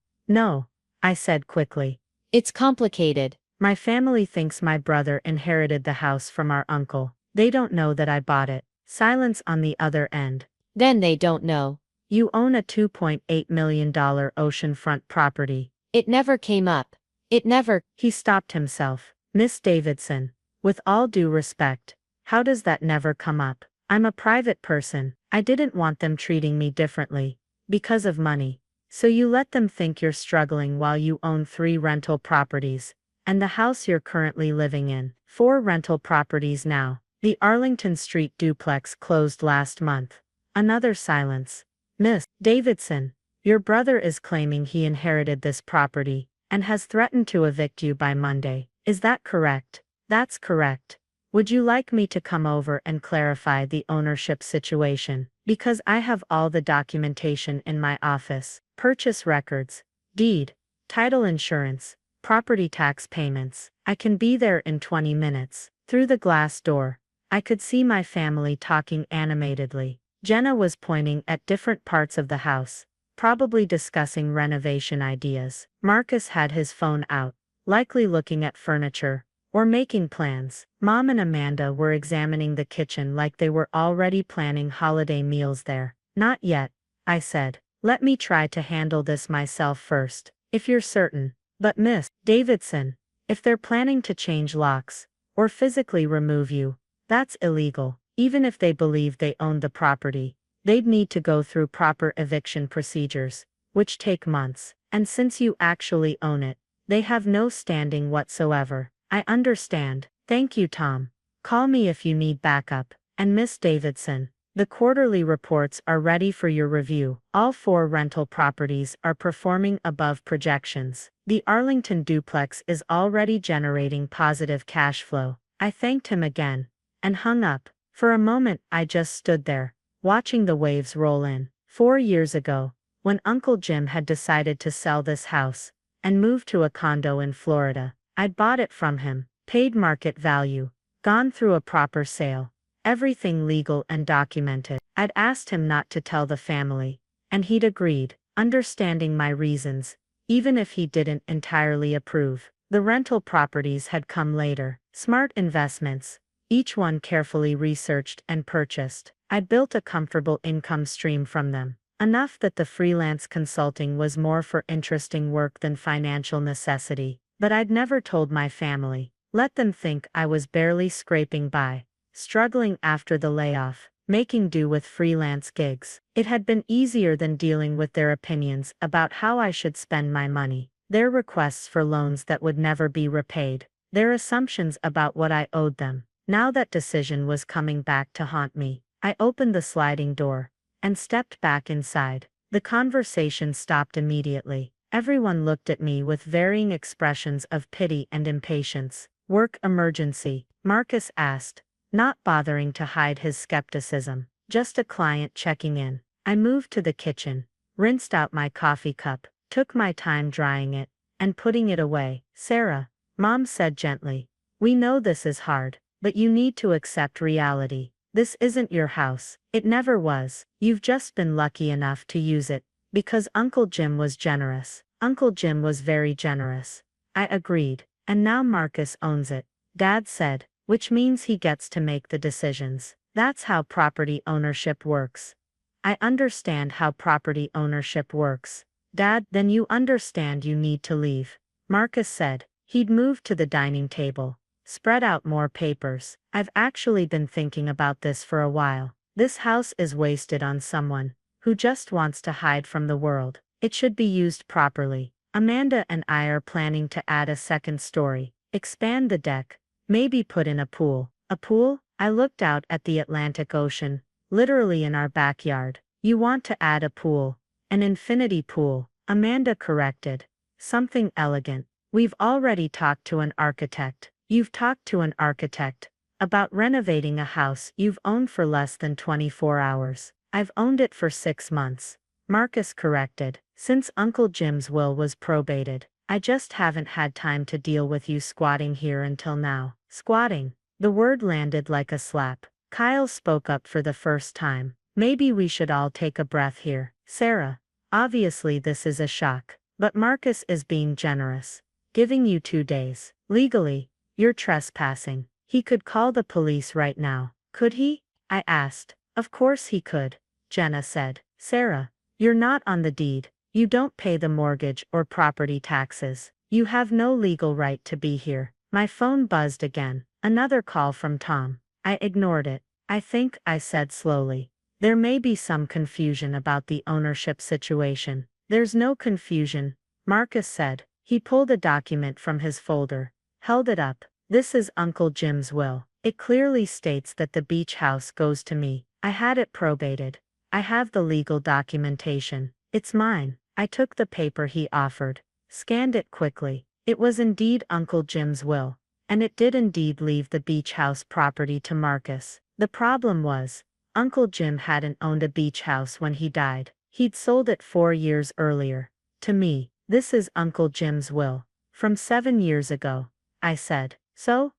I said quickly. It's complicated. My family thinks my brother inherited the house from our uncle. They don't know that I bought it. Silence on the other end. Then they don't know. You own a $2.8 million oceanfront property. It never came up. It never. He stopped himself. Miss Davidson, with all due respect, how does that never come up? I'm a private person. I didn't want them treating me differently. Because of money. So you let them think you're struggling while you own 3 rental properties. And the house you're currently living in. 4 rental properties now. The Arlington Street duplex closed last month. Another silence. Miss Davidson, your brother is claiming he inherited this property, and has threatened to evict you by Monday. Is that correct? That's correct. Would you like me to come over and clarify the ownership situation? Because I have all the documentation in my office. Purchase records, deed, title insurance, property tax payments. I can be there in 20 minutes. Through the glass door, I could see my family talking animatedly. Jenna was pointing at different parts of the house, probably discussing renovation ideas. Marcus had his phone out, likely looking at furniture, or making plans. Mom and Amanda were examining the kitchen like they were already planning holiday meals there. Not yet, I said. Let me try to handle this myself first, if you're certain. But Miss Davidson, if they're planning to change locks, or physically remove you, that's illegal. Even if they believe they own the property, they'd need to go through proper eviction procedures, which take months. And since you actually own it, they have no standing whatsoever. I understand. Thank you, Tom. Call me if you need backup. And Miss Davidson, the quarterly reports are ready for your review. All 4 rental properties are performing above projections. The Arlington duplex is already generating positive cash flow. I thanked him again, and hung up. For a moment I just stood there, watching the waves roll in. 4 years ago, when Uncle Jim had decided to sell this house, and move to a condo in Florida, I'd bought it from him, paid market value, gone through a proper sale, everything legal and documented. I'd asked him not to tell the family, and he'd agreed, understanding my reasons, even if he didn't entirely approve. The rental properties had come later, smart investments, each one carefully researched and purchased. I'd built a comfortable income stream from them, enough that the freelance consulting was more for interesting work than financial necessity. But I'd never told my family, let them think I was barely scraping by, struggling after the layoff, making do with freelance gigs. It had been easier than dealing with their opinions about how I should spend my money, their requests for loans that would never be repaid, their assumptions about what I owed them. Now that decision was coming back to haunt me. I opened the sliding door, and stepped back inside. The conversation stopped immediately. Everyone looked at me with varying expressions of pity and impatience. Work emergency? Marcus asked, not bothering to hide his skepticism. Just a client checking in. I moved to the kitchen, rinsed out my coffee cup, took my time drying it, and putting it away. Sarah, Mom said gently, we know this is hard, but you need to accept reality. This isn't your house. It never was. You've just been lucky enough to use it, because Uncle Jim was generous. Uncle Jim was very generous. I agreed. And now Marcus owns it, Dad said, which means he gets to make the decisions. That's how property ownership works. I understand how property ownership works. Dad, then you understand you need to leave, Marcus said. He'd moved to the dining table, spread out more papers. I've actually been thinking about this for a while. This house is wasted on someone, who just wants to hide from the world. It should be used properly. Amanda and I are planning to add a second story, expand the deck, maybe put in a pool. A pool? I looked out at the Atlantic Ocean, literally in our backyard. You want to add a pool? An infinity pool, Amanda corrected. Something elegant. We've already talked to an architect. You've talked to an architect about renovating a house you've owned for less than 24 hours. I've owned it for 6 months. Marcus corrected. Since Uncle Jim's will was probated, I just haven't had time to deal with you squatting here until now. Squatting. The word landed like a slap. Kyle spoke up for the first time. Maybe we should all take a breath here. Sarah. Obviously this is a shock. But Marcus is being generous. Giving you 2 days. Legally, you're trespassing. He could call the police right now. Could he? I asked. Of course he could, Jenna said. Sarah, you're not on the deed. You don't pay the mortgage or property taxes. You have no legal right to be here. My phone buzzed again. Another call from Tom. I ignored it. I think, I said slowly. There may be some confusion about the ownership situation. There's no confusion, Marcus said. He pulled a document from his folder, held it up. This is Uncle Jim's will. It clearly states that the beach house goes to me. I had it probated. I have the legal documentation. It's mine. I took the paper he offered, scanned it quickly. It was indeed Uncle Jim's will, and it did indeed leave the beach house property to Marcus. The problem was, Uncle Jim hadn't owned a beach house when he died. He'd sold it 4 years earlier. To me, this is Uncle Jim's will. From 7 years ago, I said. So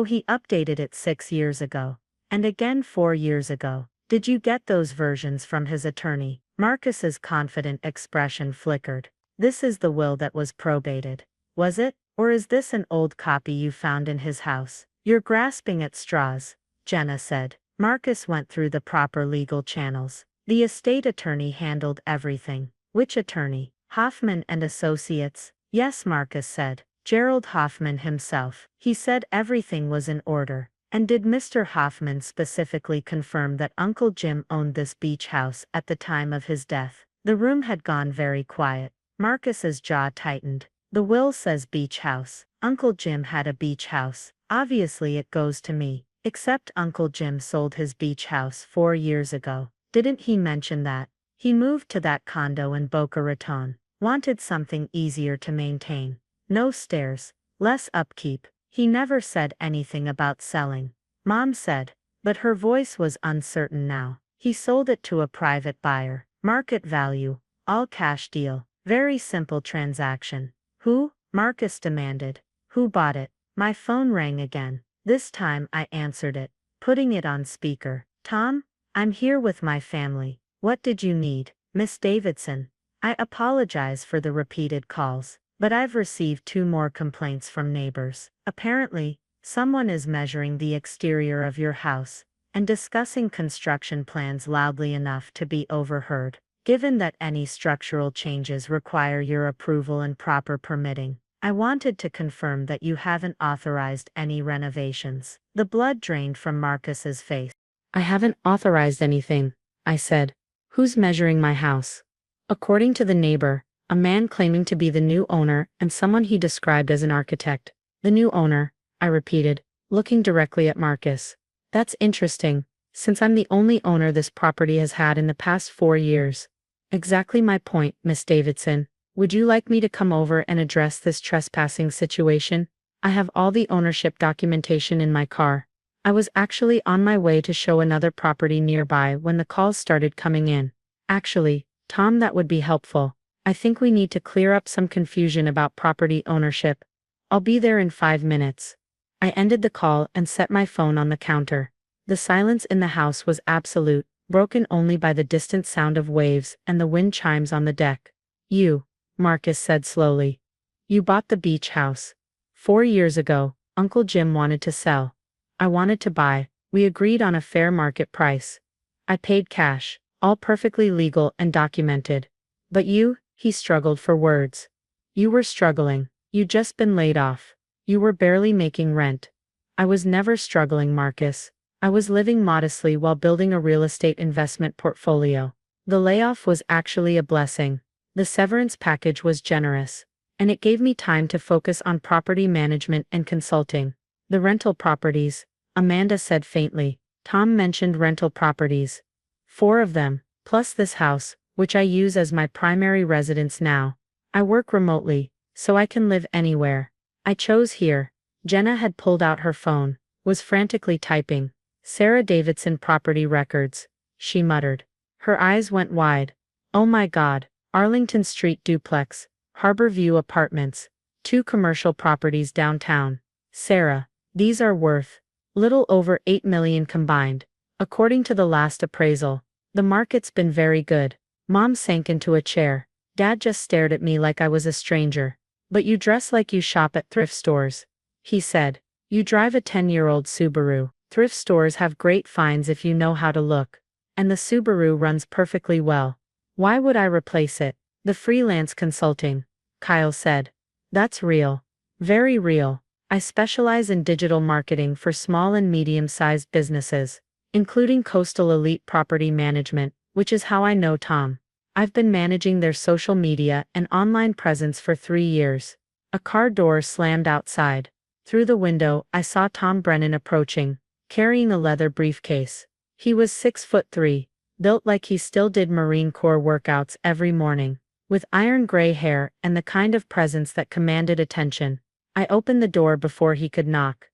he updated it 6 years ago. And again 4 years ago. Did you get those versions from his attorney? Marcus's confident expression flickered. This is the will that was probated. Was it? Or is this an old copy you found in his house? You're grasping at straws, Jenna said. Marcus went through the proper legal channels. The estate attorney handled everything. Which attorney? Hoffman and Associates? Yes, Marcus said. Gerald Hoffman himself. He said everything was in order. And did Mr. Hoffman specifically confirm that Uncle Jim owned this beach house at the time of his death? The room had gone very quiet. Marcus's jaw tightened. The will says beach house. Uncle Jim had a beach house. Obviously it goes to me. Except Uncle Jim sold his beach house 4 years ago. Didn't he mention that? He moved to that condo in Boca Raton. Wanted something easier to maintain. No stairs, less upkeep. He never said anything about selling. Mom said, but her voice was uncertain now. He sold it to a private buyer. Market value, all cash deal. Very simple transaction. Who? Marcus demanded. Who bought it? My phone rang again. This time I answered it, putting it on speaker. Tom? I'm here with my family. What did you need? Miss Davidson. I apologize for the repeated calls. But I've received 2 more complaints from neighbors. Apparently, someone is measuring the exterior of your house and discussing construction plans loudly enough to be overheard. Given that any structural changes require your approval and proper permitting, I wanted to confirm that you haven't authorized any renovations. The blood drained from Marcus's face. I haven't authorized anything, I said. Who's measuring my house? According to the neighbor, a man claiming to be the new owner and someone he described as an architect. The new owner, I repeated, looking directly at Marcus. That's interesting, since I'm the only owner this property has had in the past 4 years. Exactly my point, Miss Davidson. Would you like me to come over and address this trespassing situation? I have all the ownership documentation in my car. I was actually on my way to show another property nearby when the calls started coming in. Actually, Tom, that would be helpful. I think we need to clear up some confusion about property ownership. I'll be there in 5 minutes. I ended the call and set my phone on the counter. The silence in the house was absolute, broken only by the distant sound of waves and the wind chimes on the deck. You, Marcus said slowly. You bought the beach house. 4 years ago, Uncle Jim wanted to sell. I wanted to buy. We agreed on a fair market price. I paid cash, all perfectly legal and documented. But you, he struggled for words. You were struggling. You'd just been laid off. You were barely making rent. I was never struggling, Marcus. I was living modestly while building a real estate investment portfolio. The layoff was actually a blessing. The severance package was generous, and it gave me time to focus on property management and consulting. The rental properties, Amanda said faintly. Tom mentioned rental properties. 4 of them, plus this house, which I use as my primary residence now. I work remotely, so I can live anywhere. I chose here. Jenna had pulled out her phone, was frantically typing. Sarah Davidson property records, she muttered. Her eyes went wide. Oh my God, Arlington Street duplex, Harbor View apartments, 2 commercial properties downtown. Sarah, these are worth little over $8 million combined. According to the last appraisal, the market's been very good. Mom sank into a chair. Dad just stared at me like I was a stranger. But you dress like you shop at thrift stores, he said. You drive a 10-year-old Subaru. Thrift stores have great finds if you know how to look. And the Subaru runs perfectly well. Why would I replace it? The freelance consulting, Kyle said. That's real. Very real. I specialize in digital marketing for small and medium-sized businesses, including Coastal Elite Property Management, which is how I know Tom. I've been managing their social media and online presence for 3 years. A car door slammed outside. Through the window, I saw Tom Brennan approaching, carrying a leather briefcase. He was 6'3", built like he still did Marine Corps workouts every morning, with iron gray hair and the kind of presence that commanded attention. I opened the door before he could knock.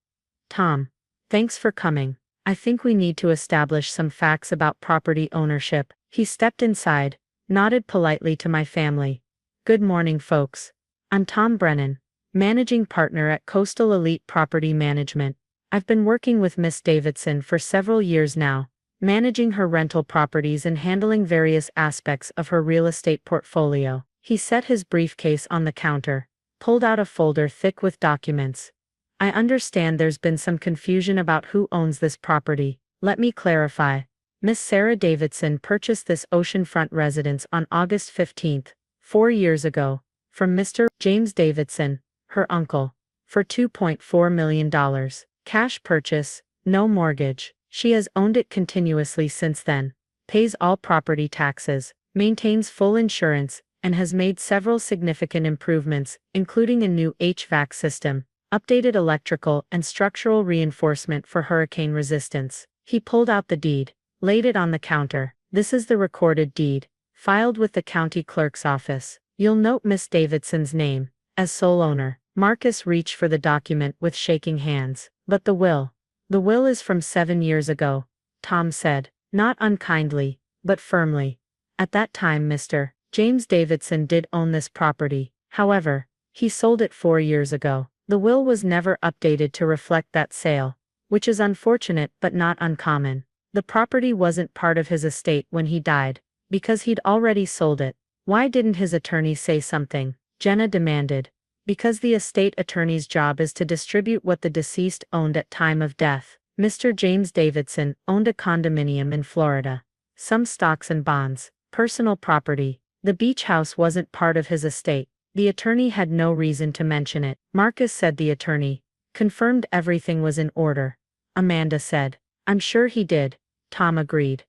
Tom, thanks for coming. I think we need to establish some facts about property ownership. He stepped inside, nodded politely to my family. Good morning, folks. I'm Tom Brennan, managing partner at Coastal Elite Property Management. I've been working with Miss Davidson for several years now, managing her rental properties and handling various aspects of her real estate portfolio. He set his briefcase on the counter, pulled out a folder thick with documents. I understand there's been some confusion about who owns this property. Let me clarify. Miss Sarah Davidson purchased this oceanfront residence on August 15, 4 years ago, from Mr. James Davidson, her uncle, for $2.4 million. Cash purchase, no mortgage. She has owned it continuously since then, pays all property taxes, maintains full insurance, and has made several significant improvements, including a new HVAC system, updated electrical and structural reinforcement for hurricane resistance. He pulled out the deed, laid it on the counter. This is the recorded deed, filed with the county clerk's office. You'll note Miss Davidson's name, as sole owner. Marcus reached for the document with shaking hands. But the will. The will is from 7 years ago, Tom said, not unkindly, but firmly. At that time Mr. James Davidson did own this property. However, he sold it 4 years ago. The will was never updated to reflect that sale, which is unfortunate but not uncommon. The property wasn't part of his estate when he died, because he'd already sold it. Why didn't his attorney say something? Jenna demanded. Because the estate attorney's job is to distribute what the deceased owned at time of death. Mr. James Davidson owned a condominium in Florida, some stocks and bonds, personal property. The beach house wasn't part of his estate. The attorney had no reason to mention it. Marcus said the attorney confirmed everything was in order. Amanda said, I'm sure he did. Tom agreed.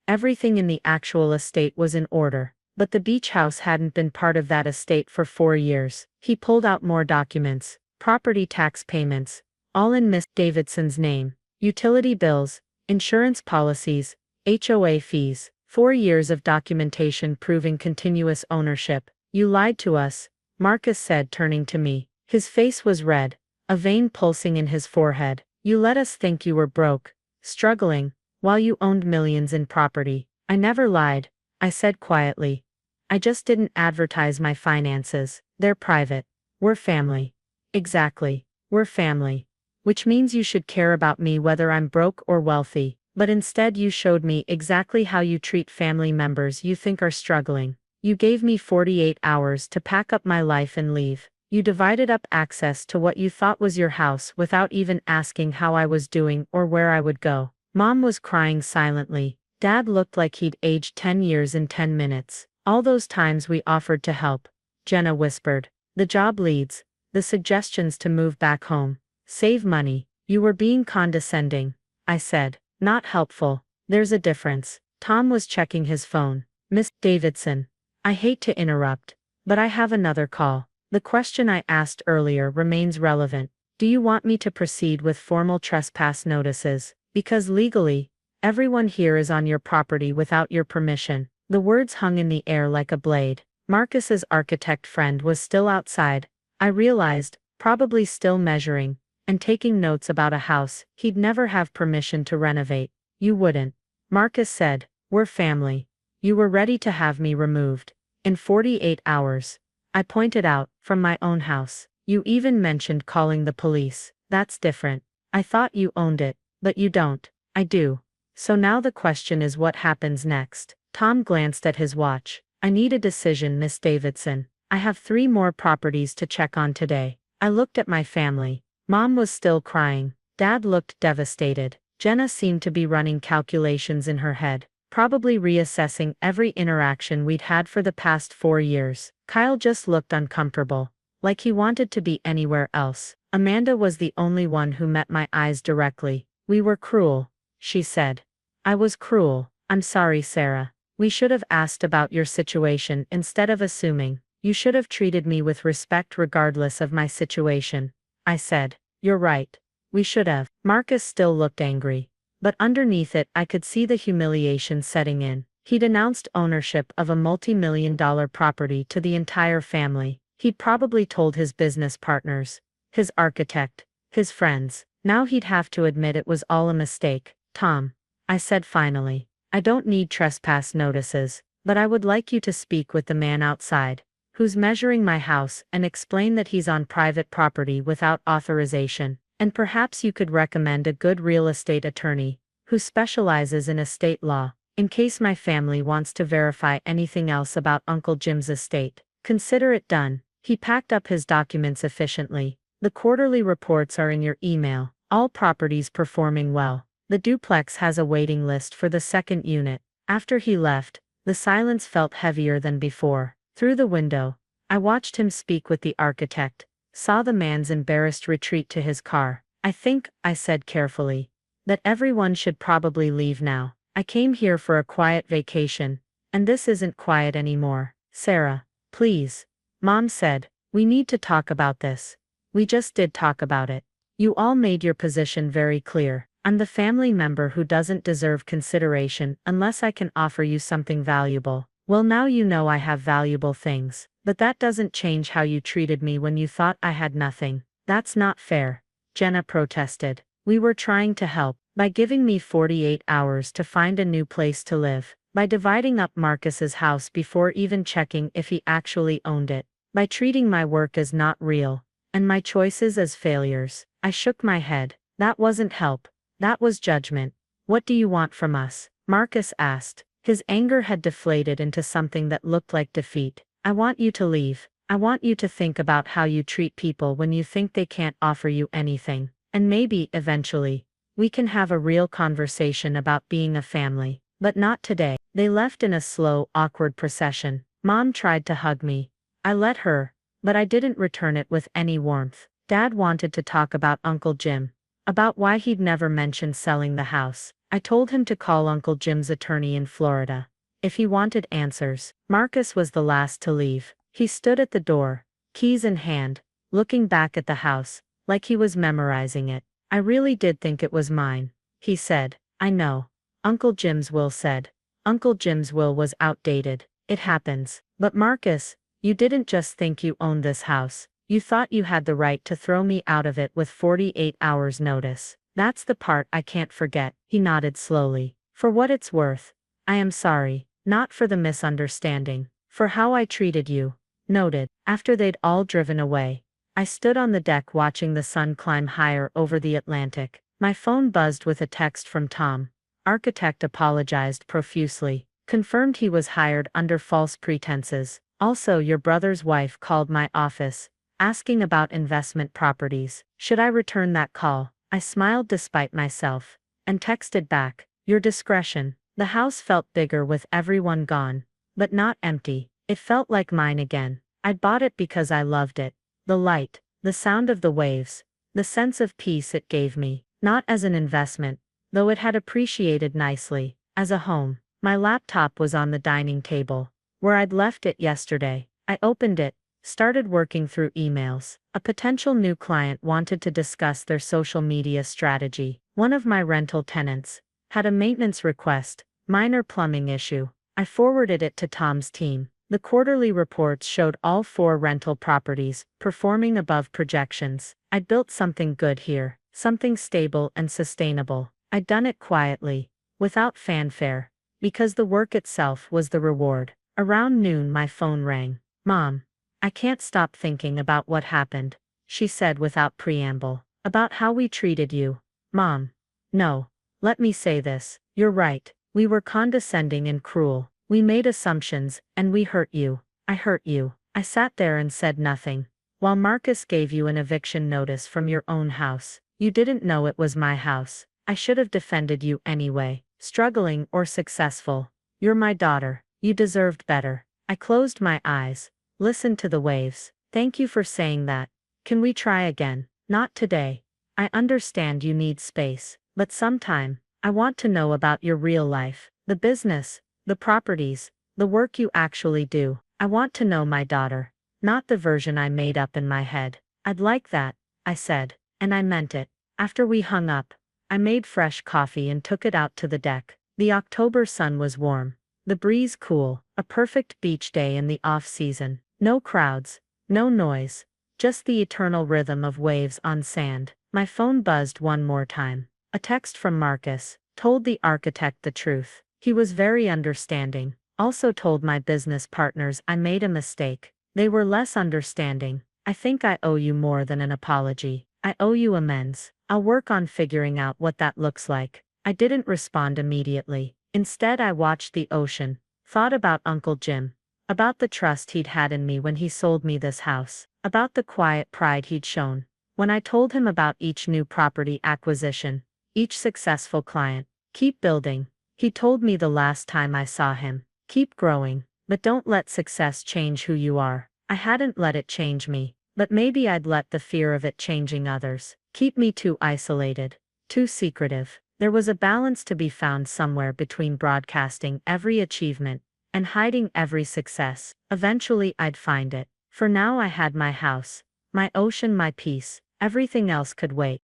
Everything in the actual estate was in order. But the beach house hadn't been part of that estate for 4 years. He pulled out more documents, property tax payments, all in Miss Davidson's name, utility bills, insurance policies, HOA fees, 4 years of documentation proving continuous ownership. You lied to us, Marcus said, turning to me. His face was red, a vein pulsing in his forehead. You let us think you were broke, struggling, while you owned millions in property. I never lied, I said quietly. I just didn't advertise my finances. They're private. We're family. Exactly. We're family. Which means you should care about me whether I'm broke or wealthy. But instead you showed me exactly how you treat family members you think are struggling. You gave me 48 hours to pack up my life and leave. You divided up access to what you thought was your house without even asking how I was doing or where I would go. Mom was crying silently. Dad looked like he'd aged 10 years in 10 minutes. All those times we offered to help, Jenna whispered. The job leads, the suggestions to move back home, save money. You were being condescending, I said. Not helpful. There's a difference. Tom was checking his phone. Miss Davidson, I hate to interrupt, but I have another call. The question I asked earlier remains relevant. Do you want me to proceed with formal trespass notices? Because legally, everyone here is on your property without your permission. The words hung in the air like a blade. Marcus's architect friend was still outside, I realized, probably still measuring and taking notes about a house he'd never have permission to renovate. You wouldn't. Marcus said, we're family. You were ready to have me removed. In 48 hours. I pointed out, from my own house. You even mentioned calling the police. That's different. I thought you owned it, but you don't. I do. So now the question is what happens next. Tom glanced at his watch. I need a decision, Miss Davidson. I have 3 more properties to check on today. I looked at my family. Mom was still crying. Dad looked devastated. Jenna seemed to be running calculations in her head, probably reassessing every interaction we'd had for the past 4 years. Kyle just looked uncomfortable, like he wanted to be anywhere else. Amanda was the only one who met my eyes directly. We were cruel, she said. I was cruel. I'm sorry, Sarah. We should have asked about your situation instead of assuming. You should have treated me with respect regardless of my situation. I said, you're right. We should have. Marcus still looked angry, but underneath it I could see the humiliation setting in. He'd announced ownership of a multi-million-dollar property to the entire family. He'd probably told his business partners, his architect, his friends. Now he'd have to admit it was all a mistake. Tom, I said finally, I don't need trespass notices, but I would like you to speak with the man outside, who's measuring my house, and explain that he's on private property without authorization. And perhaps you could recommend a good real estate attorney, who specializes in estate law, in case my family wants to verify anything else about Uncle Jim's estate. Consider it done. He packed up his documents efficiently. The quarterly reports are in your email. All properties performing well. The duplex has a waiting list for the second unit. After he left, the silence felt heavier than before. Through the window, I watched him speak with the architect, saw the man's embarrassed retreat to his car. I think, I said carefully, that everyone should probably leave now. I came here for a quiet vacation, and this isn't quiet anymore. Sarah, please. Mom said, we need to talk about this. We just did talk about it. You all made your position very clear. I'm the family member who doesn't deserve consideration unless I can offer you something valuable. Well, now you know I have valuable things, but that doesn't change how you treated me when you thought I had nothing. That's not fair, Jenna protested. We were trying to help, by giving me 48 hours to find a new place to live, by dividing up Marcus's house before even checking if he actually owned it, by treating my work as not real, and my choices as failures. I shook my head. That wasn't help. That was judgment. What do you want from us? Marcus asked. His anger had deflated into something that looked like defeat. I want you to leave. I want you to think about how you treat people when you think they can't offer you anything. And maybe, eventually, we can have a real conversation about being a family. But not today. They left in a slow, awkward procession. Mom tried to hug me. I let her, but I didn't return it with any warmth. Dad wanted to talk about Uncle Jim, about why he'd never mentioned selling the house. I told him to call Uncle Jim's attorney in Florida, if he wanted answers. Marcus was the last to leave. He stood at the door, keys in hand, looking back at the house, like he was memorizing it. I really did think it was mine, he said. I know. Uncle Jim's will said. Uncle Jim's will was outdated. It happens. But Marcus, you didn't just think you owned this house. You thought you had the right to throw me out of it with 48 hours notice. That's the part I can't forget. He nodded slowly. For what it's worth, I am sorry, not for the misunderstanding, for how I treated you. Noted. After they'd all driven away, I stood on the deck watching the sun climb higher over the Atlantic. My phone buzzed with a text from Tom. Architect apologized profusely, confirmed he was hired under false pretenses. Also, your brother's wife called my office, asking about investment properties. Should I return that call? I smiled despite myself, and texted back, your discretion. The house felt bigger with everyone gone, but not empty. It felt like mine again. I'd bought it because I loved it. The light, the sound of the waves, the sense of peace it gave me, not as an investment, though it had appreciated nicely, as a home. My laptop was on the dining table, where I'd left it yesterday. I opened it, started working through emails. A potential new client wanted to discuss their social media strategy. One of my rental tenants had a maintenance request, minor plumbing issue. I forwarded it to Tom's team. The quarterly reports showed all 4 rental properties performing above projections. I'd built something good here, something stable and sustainable. I'd done it quietly, without fanfare, because the work itself was the reward. Around noon, my phone rang. "Mom, I can't stop thinking about what happened," she said without preamble. "About how we treated you." "Mom. No. Let me say this. You're right. We were condescending and cruel. We made assumptions, and we hurt you. I hurt you." I sat there and said nothing. "While Marcus gave you an eviction notice from your own house, you didn't know it was my house. I should have defended you anyway, struggling or successful. You're my daughter. You deserved better." I closed my eyes, listened to the waves. "Thank you for saying that. Can we try again?" "Not today. I understand you need space, but sometime. I want to know about your real life, the business, the properties, the work you actually do. I want to know my daughter, not the version I made up in my head." "I'd like that," I said, and I meant it. After we hung up, I made fresh coffee and took it out to the deck. The October sun was warm, the breeze cool, a perfect beach day in the off-season. No crowds, no noise, just the eternal rhythm of waves on sand. My phone buzzed one more time. A text from Marcus told the architect the truth. He was very understanding. Also told my business partners I made a mistake. They were less understanding. "I think I owe you more than an apology. I owe you amends. I'll work on figuring out what that looks like." I didn't respond immediately. Instead, I watched the ocean, thought about Uncle Jim, about the trust he'd had in me when he sold me this house, about the quiet pride he'd shown when I told him about each new property acquisition, each successful client. "Keep building," he told me the last time I saw him. "Keep growing, but don't let success change who you are." I hadn't let it change me, but maybe I'd let the fear of it changing others keep me too isolated, too secretive. There was a balance to be found somewhere between broadcasting every achievement and hiding every success. Eventually I'd find it. For now I had my house, my ocean, my peace. Everything else could wait.